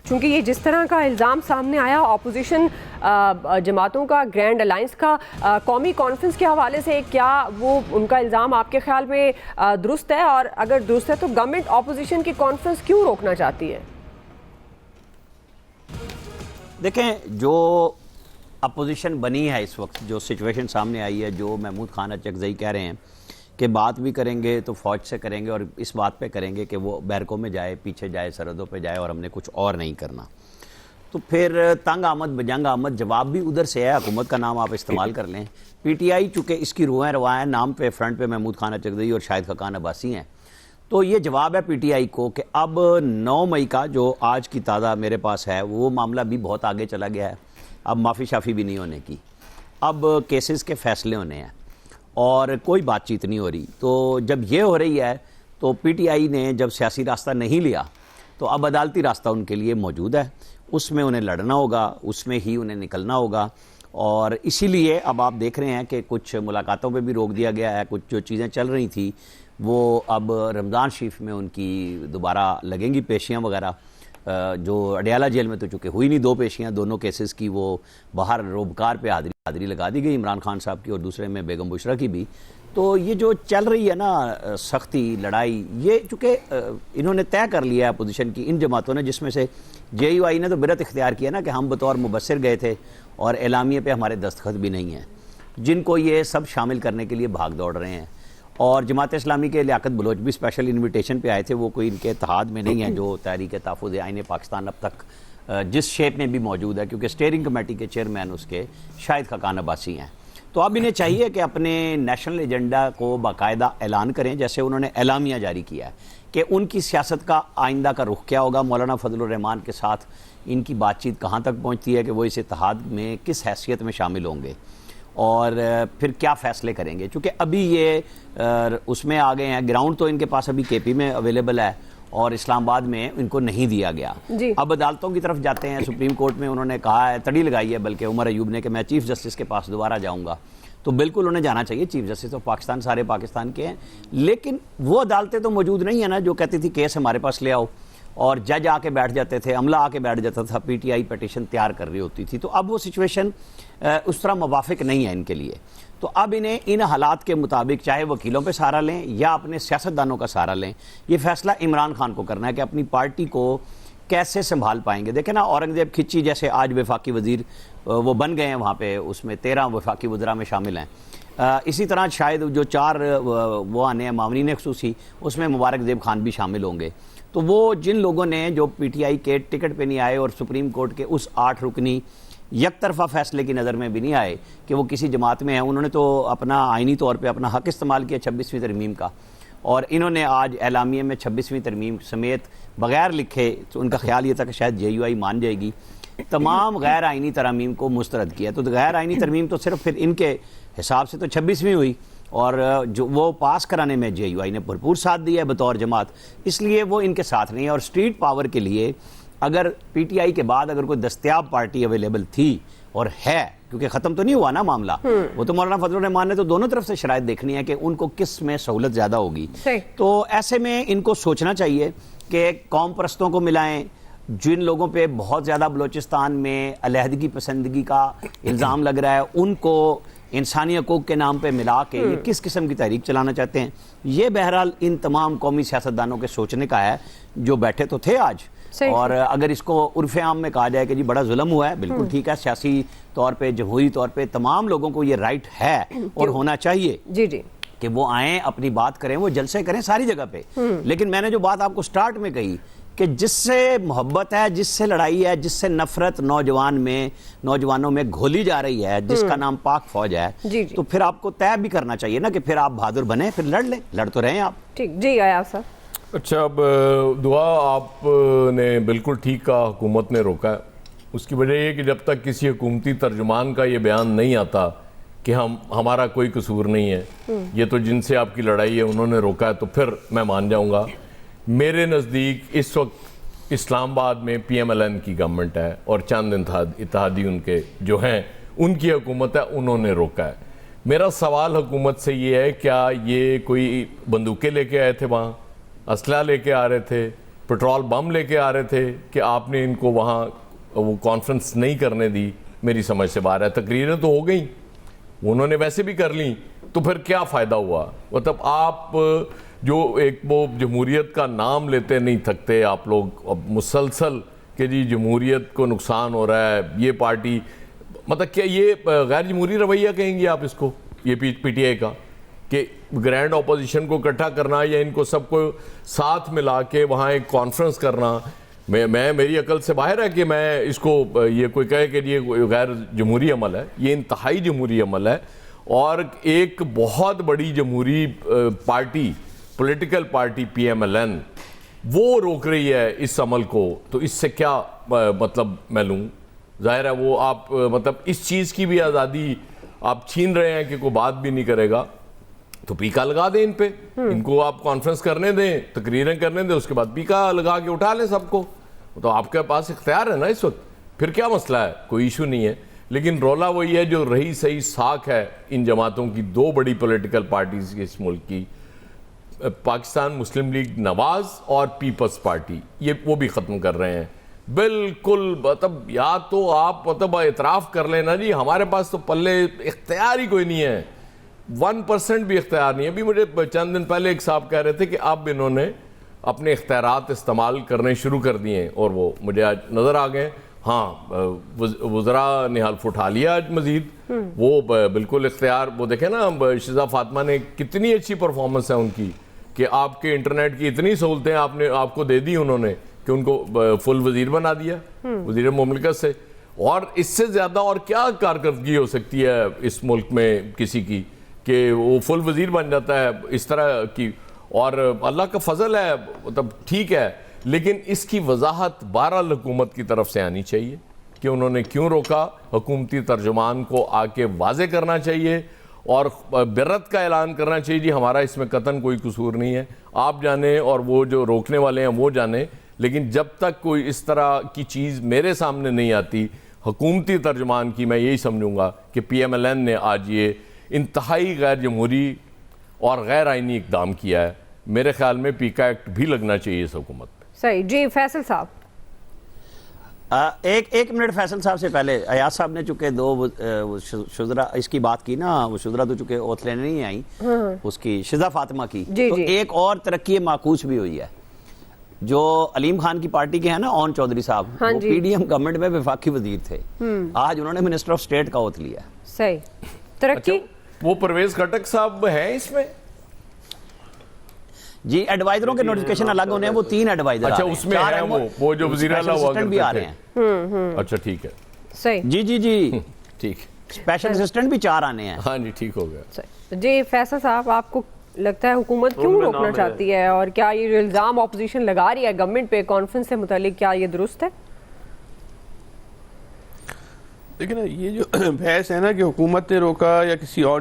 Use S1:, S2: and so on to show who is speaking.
S1: चूँकि ये जिस तरह का इल्ज़ाम सामने आया अपोजिशन जमातों का ग्रैंड अलायंस का कौमी कॉन्फ्रेंस के हवाले से, क्या वो उनका इल्ज़ाम आपके ख्याल में दुरुस्त है? और अगर दुरुस्त है तो गवर्नमेंट अपोजिशन की कॉन्फ्रेंस क्यों रोकना चाहती है?
S2: देखें, जो अपोजिशन बनी है इस वक्त, जो सिचुएशन सामने आई है, जो महमूद खान अचकज़ई कह रहे हैं कि बात भी करेंगे तो फ़ौज से करेंगे और इस बात पे करेंगे कि वो बैरकों में जाए, पीछे जाए, सरहदों पे जाए और हमने कुछ और नहीं करना, तो फिर तंग आमद बजंग आमद जवाब भी उधर से है। हुकूमत का नाम आप इस्तेमाल कर लें, पीटीआई चूँकि इसकी रूहें रवा है, नाम पे फ्रंट पे महमूद खान अचकज़ई और शाहिद खकान अब्बासी हैं, तो ये जवाब है पीटीआई को कि अब 9 मई का जो आज की ताज़ा मेरे पास है वो मामला भी बहुत आगे चला गया है। अब माफ़ी शाफ़ी भी नहीं होने की, अब केसेस के फ़ैसले होने हैं और कोई बातचीत नहीं हो रही। तो जब ये हो रही है तो पीटीआई ने जब सियासी रास्ता नहीं लिया तो अब अदालती रास्ता उनके लिए मौजूद है, उसमें उन्हें लड़ना होगा, उसमें ही उन्हें निकलना होगा। और इसीलिए अब आप देख रहे हैं कि कुछ मुलाकातों पे भी रोक दिया गया है, कुछ जो चीज़ें चल रही थी वो अब रमज़ान शरीफ में उनकी दोबारा लगेंगी पेशियाँ वगैरह, जो अडयाला जेल में तो चूँकि हुई नहीं 2 पेशियाँ, दोनों केसेस की वो बाहर रोबकार पे हाज़िरी लगा दी गई, इमरान खान साहब की और दूसरे में बेगम बुशरा की भी। तो ये जो चल रही है ना सख्ती लड़ाई, ये चूँकि इन्होंने तय कर लिया है अपोजिशन की इन जमातों ने, जिसमें से JUI ने तो बिरत इख्तियार किया ना कि हम बतौर मुबस्सिर गए थे और एलामिये पे हमारे दस्तखत भी नहीं हैं, जिनको ये सब शामिल करने के लिए भाग दौड़ रहे हैं। और जमात इस्लामी के लियाकत बलोच भी स्पेशल इन्विटेशन पे आए थे, वो कोई इनके इत्तेहाद में नहीं है जो तहरीक तहफ़्फ़ुज़ आईन पाकिस्तान अब तक जिस शेप में भी मौजूद है, क्योंकि स्टीयरिंग कमेटी के चेयरमैन उसके शाहिद खकान अब्बासी हैं। तो अब इन्हें चाहिए कि अपने नेशनल एजेंडा को बाकायदा ऐलान करें, जैसे उन्होंने एलामिया जारी किया है कि उनकी सियासत का आइंदा का रुख क्या होगा, मौलाना फजलुर रहमान के साथ इनकी बातचीत कहाँ तक पहुँचती है कि वो इस इत्तेहाद में किस हैसियत में शामिल होंगे और फिर क्या फ़ैसले करेंगे। चूँकि अभी ये उसमें आ गए हैं, ग्राउंड तो इनके पास अभी KP में अवेलेबल है और इस्लामाबाद में इनको नहीं दिया गया। अब अदालतों की तरफ जाते हैं, सुप्रीम कोर्ट में उन्होंने कहा है, तड़ी लगाई है बल्कि उमर अयूब ने कि मैं चीफ़ जस्टिस के पास दोबारा जाऊँगा, तो बिल्कुल उन्हें जाना चाहिए। चीफ़ जस्टिस ऑफ पाकिस्तान सारे पाकिस्तान के हैं, लेकिन वो अदालतें तो मौजूद नहीं है ना जो कहती थी केस हमारे पास ले आओ, और जज आके बैठ जाते थे, अमला आके बैठ जाता था, पीटीआई पटिशन तैयार कर रही होती थी। तो अब वो सिचुएशन उस तरह मुवाफिक नहीं है इनके लिए। तो अब इन्हें इन हालात के मुताबिक चाहे वकीलों पे सहारा लें या अपने सियासतदानों का सहारा लें, ये फैसला इमरान खान को करना है कि अपनी पार्टी को कैसे संभाल पाएंगे। देखें ना, औरंगजेब खिच्ची जैसे आज वफाकी वजीर वो बन गए हैं वहाँ पे, उसमें 13 वफाकी वज़रा में शामिल हैं। इसी तरह शायद जो 4 वो आने हैं मामरीन खसूसी, उसमें मुबारक ज़ेब खान भी शामिल होंगे। तो वो जिन लोगों ने जो पीटीआई के टिकट पे नहीं आए और सुप्रीम कोर्ट के उस 8 रुकनी यकतरफा फैसले की नज़र में भी नहीं आए कि वो किसी जमात में हैं, उन्होंने तो अपना आइनी तौर पे अपना हक इस्तेमाल किया 26वीं तरमीम का, और इन्होंने आज एलामिये में 26वीं तरमीम समेत बग़ैर लिखे, तो उनका ख्याल ये था कि शायद JUI मान जाएगी, तमाम गैर आइनी तरमीम को मुस्तरद किया। तो गैर आइनी तरमीम तो सिर्फ फिर इनके हिसाब से तो 26वीं हुई, और जो वो पास कराने में JUI ने भरपूर साथ दिया है बतौर जमात, इसलिए वो इनके साथ नहीं है। और स्ट्रीट पावर के लिए अगर पीटीआई के बाद अगर कोई दस्तयाब पार्टी अवेलेबल थी और है, क्योंकि ख़त्म तो नहीं हुआ ना मामला, वो तो मौलाना फजलुर रहमान ने तो दोनों तरफ से शराइत देखनी है कि उनको किस में सहूलत ज़्यादा होगी। तो ऐसे में इनको सोचना चाहिए कि कौम परस्तों को मिलाएं, जिन लोगों पे बहुत ज़्यादा बलोचिस्तान में अलहदगी पसंदगी का इल्ज़ाम लग रहा है उनको इंसानी हकूक़ के नाम पे मिला के ये किस किस्म की तहरीक चलाना चाहते हैं, ये बहरहाल इन तमाम कौमी सियासतदानों के सोचने का है, जो बैठे तो थे आज। और अगर इसको उर्फ़ आम में कहा जाए कि जी बड़ा जुल्म हुआ है, बिल्कुल ठीक है, सियासी तौर पे जमहूरी तौर पे तमाम लोगों को ये राइट है और होना चाहिए जी कि वो आएँ, अपनी बात करें, वो जलसे करें सारी जगह पे। लेकिन मैंने जो बात आपको स्टार्ट में कही कि जिससे मोहब्बत है, जिससे लड़ाई है, जिससे नफरत नौजवानों में घोली जा रही है, जिसका नाम पाक फौज है, तो फिर आपको तय भी करना चाहिए ना कि फिर आप बहादुर बने, फिर लड़ लें, लड़ तो रहे आप।
S1: ठीक जी आया सर।
S3: अच्छा, अब दुआ आपने बिल्कुल ठीक कहा, हुकूमत ने रोका है। उसकी वजह ये कि जब तक किसी हुकूमती तर्जुमान का ये बयान नहीं आता कि हमारा कोई कसूर नहीं है, ये तो जिनसे आपकी लड़ाई है उन्होंने रोका है, तो फिर मैं मान जाऊंगा। मेरे नज़दीक इस वक्त इस्लामाबाद में PMLN की गवर्नमेंट है और चंद इत्तेहादी उनके जो हैं उनकी हुकूमत है, उन्होंने रोका है। मेरा सवाल हुकूमत से ये है, क्या ये कोई बंदूकें लेके आए थे वहाँ, असला लेके आ रहे थे, पेट्रोल बम लेके आ रहे थे कि आपने इनको वहाँ वो कॉन्फ्रेंस नहीं करने दी, मेरी समझ से बाहर है। तकरीरें तो हो गई, उन्होंने वैसे भी कर ली, तो फिर क्या फ़ायदा हुआ? मतलब आप जो एक वो जमहूरियत का नाम लेते नहीं थकते आप लोग, अब मुसलसल कि जी जमहूरियत को नुकसान हो रहा है, ये पार्टी, मतलब क्या ये गैर जमहूरी रवैया कहेंगे आप इसको, ये पीटीआई का, कि ग्रैंड अपोजिशन को इकट्ठा करना या इनको सबको साथ मिला के वहाँ एक कॉन्फ्रेंस करना? मैं मेरी अकल से बाहर है कि मैं इसको ये कोई कहे कि ये गैर जमहूरी अमल है। ये इंतहाई जमहूरी अमल है और एक बहुत बड़ी जमहूरी पार्टी, पॉलिटिकल पार्टी PMLN, वो रोक रही है इस अमल को। तो इससे क्या मतलब मैं लूँ? जाहिर है वो आप मतलब इस चीज़ की भी आज़ादी आप छीन रहे हैं कि कोई बात भी नहीं करेगा, तो पीका लगा दें इन पे, इनको आप कॉन्फ्रेंस करने दें, तकरीरें करने दें, उसके बाद पीका लगा के उठा लें सबको। तो आपके पास इख्तियार है ना इस वक्त, फिर क्या मसला है? कोई इशू नहीं है। लेकिन रोला वही है जो रही सही साख है इन जमातों की, दो बड़ी पॉलिटिकल पार्टीज इस मुल्क की, पाकिस्तान मुस्लिम लीग नवाज और पीपल्स पार्टी, ये वो भी ख़त्म कर रहे हैं बिल्कुल। मतलब या तो आप मतलब एतराफ़ कर लेना जी, हमारे पास तो पल्ले इख्तियार ही कोई नहीं है, 1% भी इख्तियार नहीं है। अभी मुझे चंद दिन पहले एक साहब कह रहे थे कि अब इन्होंने अपने इख्तियारात इस्तेमाल करने शुरू कर दिए हैं, और वो मुझे आज नज़र आ गए। हाँ, वज़रा ने हल्फ उठा लिया आज मज़ीद, वो बिल्कुल इख्तियार, वो देखें ना शिजा फातिमा ने कितनी अच्छी परफॉर्मेंस है उनकी, कि आपके इंटरनेट की इतनी सहूलतें आपको दे दी उन्होंने कि उनको फुल वज़ीर बना दिया, वज़ीर मुमलिकत से। और इससे ज़्यादा और क्या कारकर्दगी हो सकती है इस मुल्क में किसी की कि वो फुल वज़ीर बन जाता है इस तरह की। और अल्लाह का फजल है, मतलब ठीक है, लेकिन इसकी वजाहत बहरहाल हुकूमत की तरफ से आनी चाहिए कि उन्होंने क्यों रोका। हुकूमती तर्जुमान को आके वाजे करना चाहिए और बिर्रत का ऐलान करना चाहिए जी हमारा इसमें कतन कोई कसूर नहीं है, आप जाने और वो जो रोकने वाले हैं वो जाने। लेकिन जब तक कोई इस तरह की चीज़ मेरे सामने नहीं आती हुकूमती तर्जुमान की, मैं यही समझूंगा कि PMLN ने आज ये इंतहाई गैर जमहूरी और गैर आइनी इकदाम किया है। मेरे ख्याल में पीका एक्ट भी लगना चाहिए इस हुकूमत पे।
S1: सही जी। फैसल साहब,
S2: एक मिनट फैसल साहब से पहले अयाज साहब ने चूंकि दो शुजरा इसकी बात की ना, वो शुजरा तो चूंकि ओथ लेने नहीं आई, उसकी शिजा फातिमा की, तो एक और तरक्की माकूस भी हुई है। जो अलीम खान की पार्टी के हैं ना ओन चौधरी साहब, वो PDM गवर्नमेंट में वफाकी वजीर थे, आज उन्होंने मिनिस्टर ऑफ स्टेट का ओथ लिया।
S1: सही तरक्की।
S3: वो परवेज खटक साहब हैं इसमें
S2: जी, एडवाइजरों के नोटिफिकेशन अलग होने हैं, वो 3 एडवाइजर।
S3: अच्छा, उसमें है वो जो वज़ीर आला हुआ करते
S2: भी आ रहे हैं।
S3: अच्छा ठीक है,
S1: सही
S2: जी जी जी
S3: ठीक।
S2: स्पेशल असिस्टेंट भी 4 आने हैं।
S3: हाँ जी, ठीक हो गया
S1: जी। फैसल साहब, आपको लगता है हुकूमत क्यों रोकना चाहती है, और क्या ये जो इल्ज़ाम ऑपोजिशन लगा रही है गवर्नमेंट पे कॉन्फ्रेंस से मुतालिक, क्या ये दुरुस्त है?
S4: देखिए ना, ये जो बहस है ना कि हुकूमत ने रोका या किसी और